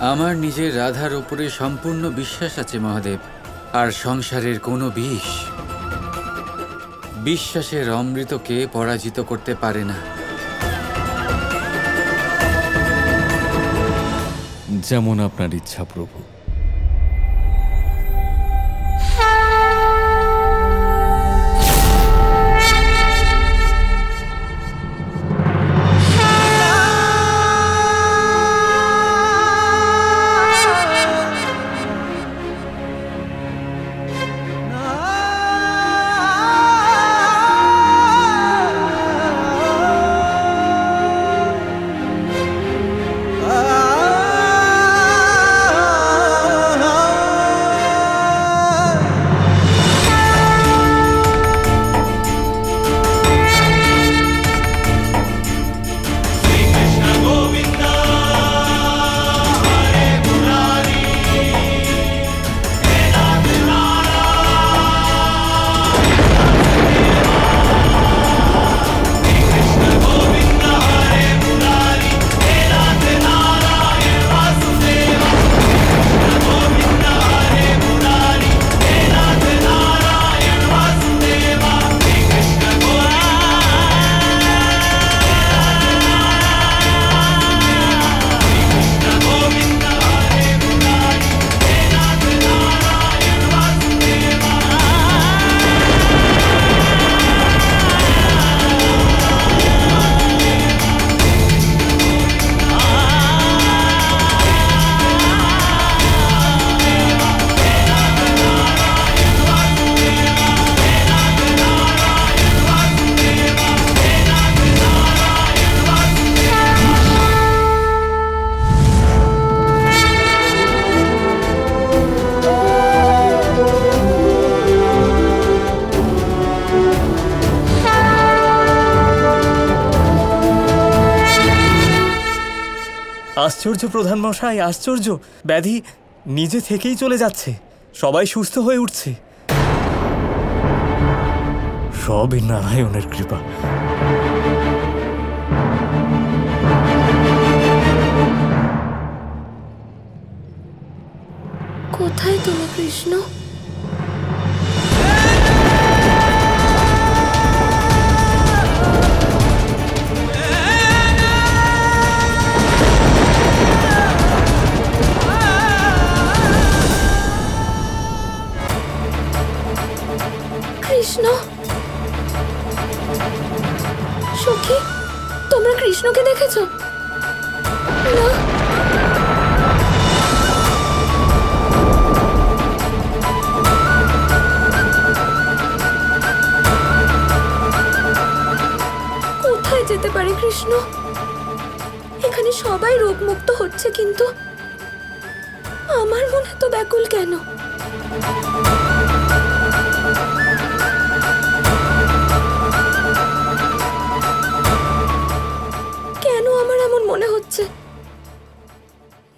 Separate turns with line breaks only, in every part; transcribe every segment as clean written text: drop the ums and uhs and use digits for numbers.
আমার নিজের রাধার উপরে সম্পূর্ণ বিশ্বাস আছে মহাদেব। আর সংসারের কোনো বিষ বিশ্বাসের অমৃতকে পরাজিত করতে পারে না।
যেমন আপনার ইচ্ছা প্রভু।
আশ্চর্য প্রধান মশাই, আশ্চর্য! ব্যাধি নিজে থেকেই চলে যাচ্ছে, সবাই সুস্থ হয়ে উঠছে। সবই নারায়ণের কৃপা।
কোথায় তুমি কৃষ্ণ? কৃষ্ণ, সখী, তোমরা কৃষ্ণকে দেখেছো? না, কোথায় যেতে পারে কৃষ্ণ? এখানে সবাই রোগমুক্ত হচ্ছে, কিন্তু আমার মনে তো ব্যাকুল কেন? মনে হচ্ছে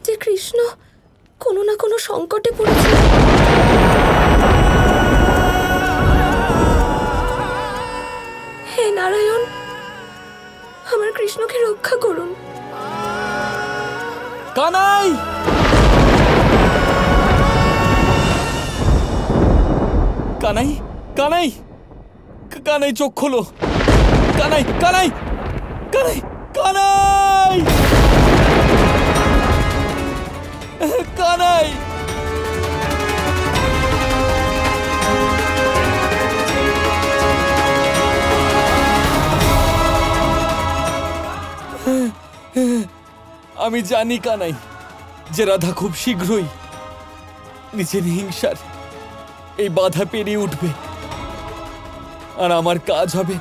যে কৃষ্ণ কোনো না কোনো সংকটে পড়েছে। হে নারায়ণ, আমার কৃষ্ণকে রক্ষা করুন।
কানাই, কানাই, কানাই, কানাই, চোখ খোলো। কানাই, কানাই, কানাই, কানাই, কানাই। আমি জানি কানাই যে রাধা খুব শীঘ্রই নিজের হিংসার এই বাধা পেরিয়ে উঠবে, আর আমার কাজ হবে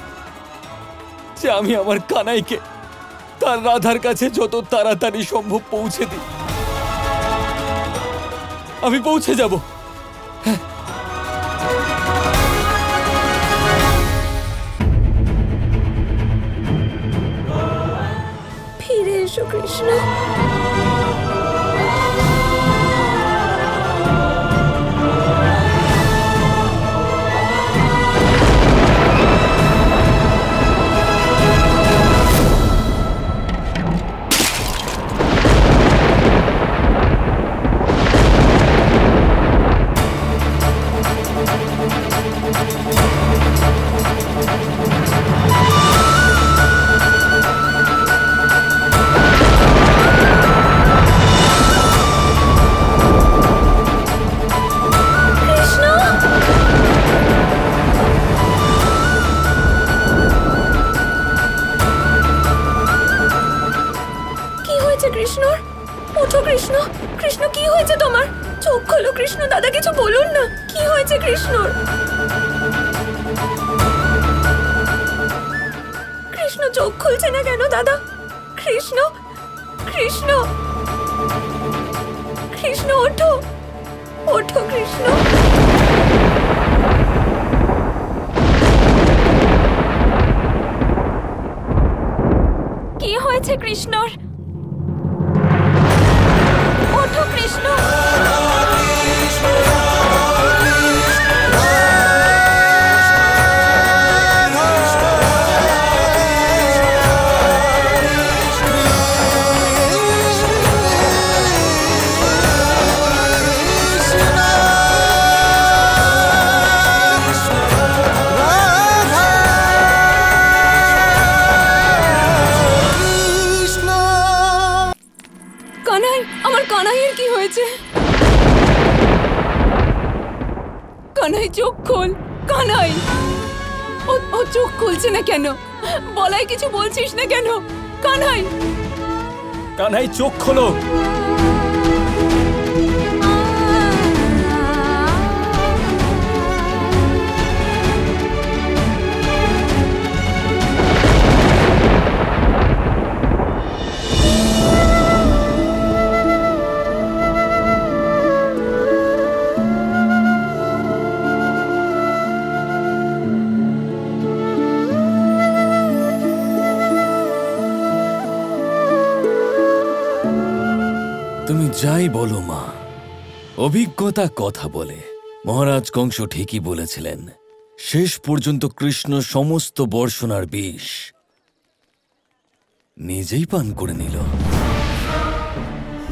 যে আমি আমার কানাইকে তার রাধার কাছে যত তাড়াতাড়ি সম্ভব পৌঁছে দিই। আমি পৌঁছে যাব।
ফিরে এসো কৃষ্ণ। কৃষ্ণ, কৃষ্ণ কি হয়েছে তোমার? চোখ খোলো কৃষ্ণ, দাদা কিছু বলুন না, কি হয়েছে কৃষ্ণর? কৃষ্ণ চোখ খুলছে না কেন দাদা? কৃষ্ণ, কৃষ্ণ, কৃষ্ণ ওঠো, ওঠো কৃষ্ণ। কি হয়েছে কৃষ্ণর? ওঠো কৃষ্ণ। কানাই, আমার কানাইয়ের কি হয়েছে? কানাই চোখ খোল, কানাই। ও চোখ খুলছে না কেন? বলাই কিছু বলছিস না কেন? কানাই,
কানাই চোখ খোলো।
তুমি যাই বলো মা, অভিজ্ঞতা কথা বলে। মহারাজ কংস ঠিকই বলেছিলেন, শেষ পর্যন্ত কৃষ্ণ সমস্ত বর্ষণার বিষ নিজেই পান করে নিল।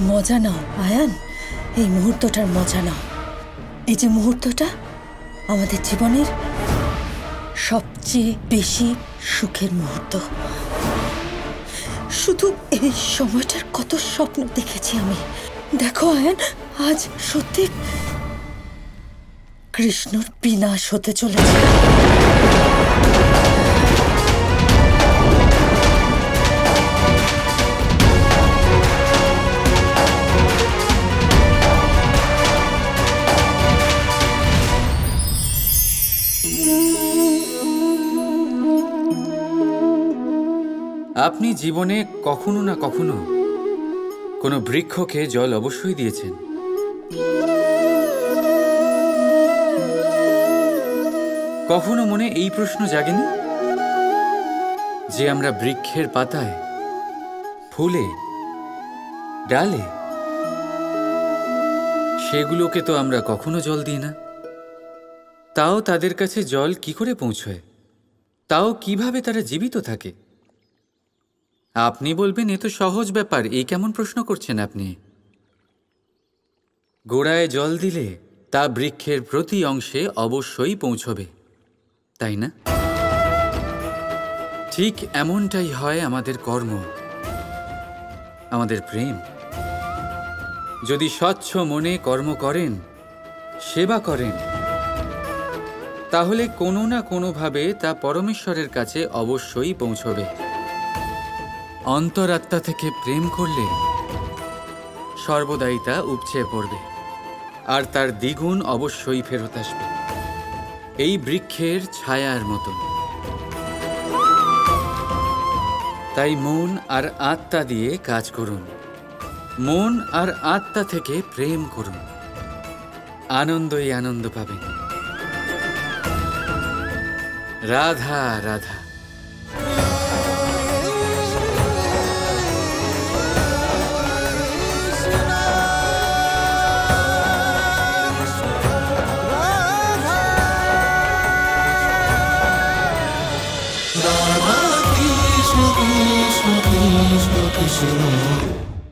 মজা নাও আয়ান, এই মুহূর্তটার মজা নাও। এই যে মুহূর্তটা আমাদের জীবনের সবচেয়ে বেশি সুখের মুহূর্ত। শুধু এই সময়টার কত স্বপ্ন দেখেছি আমি। দেখো আয়ান, আজ সত্যি কৃষ্ণর বিনাশ হতে চলেছে।
আপনি জীবনে কখনো না কখনো কোনো বৃক্ষকে জল অবশ্যই দিয়েছেন। কখনো মনে এই প্রশ্ন জাগেনি যে আমরা বৃক্ষের পাতায়, ফুলে, ডালে সেগুলোকে তো আমরা কখনো জল দিই না, তাও তাদের কাছে জল কি করে পৌঁছয়? তাও কিভাবে তারা জীবিত থাকে? আপনি বলবেন এ তো সহজ ব্যাপার, এই কেমন প্রশ্ন করছেন আপনি? গোড়ায় জল দিলে তা বৃক্ষের প্রতি অংশে অবশ্যই পৌঁছবে, তাই না? ঠিক এমনটাই হয় আমাদের কর্ম, আমাদের প্রেম। যদি স্বচ্ছ মনে কর্ম করেন, সেবা করেন, তাহলে কোনো না কোনোভাবে তা পরমেশ্বরের কাছে অবশ্যই পৌঁছবে। অন্তরাত্মা থেকে প্রেম করলে সর্বদাই তা উপচে পড়বে আর তার দ্বিগুণ অবশ্যই ফেরত আসবে, এই বৃক্ষের ছায়ার মতন। তাই মন আর আত্মা দিয়ে কাজ করুন, মন আর আত্মা থেকে প্রেম করুন, আনন্দই আনন্দ পাবেন। Radha Radha.
Krishna Krishna Krishna Krishna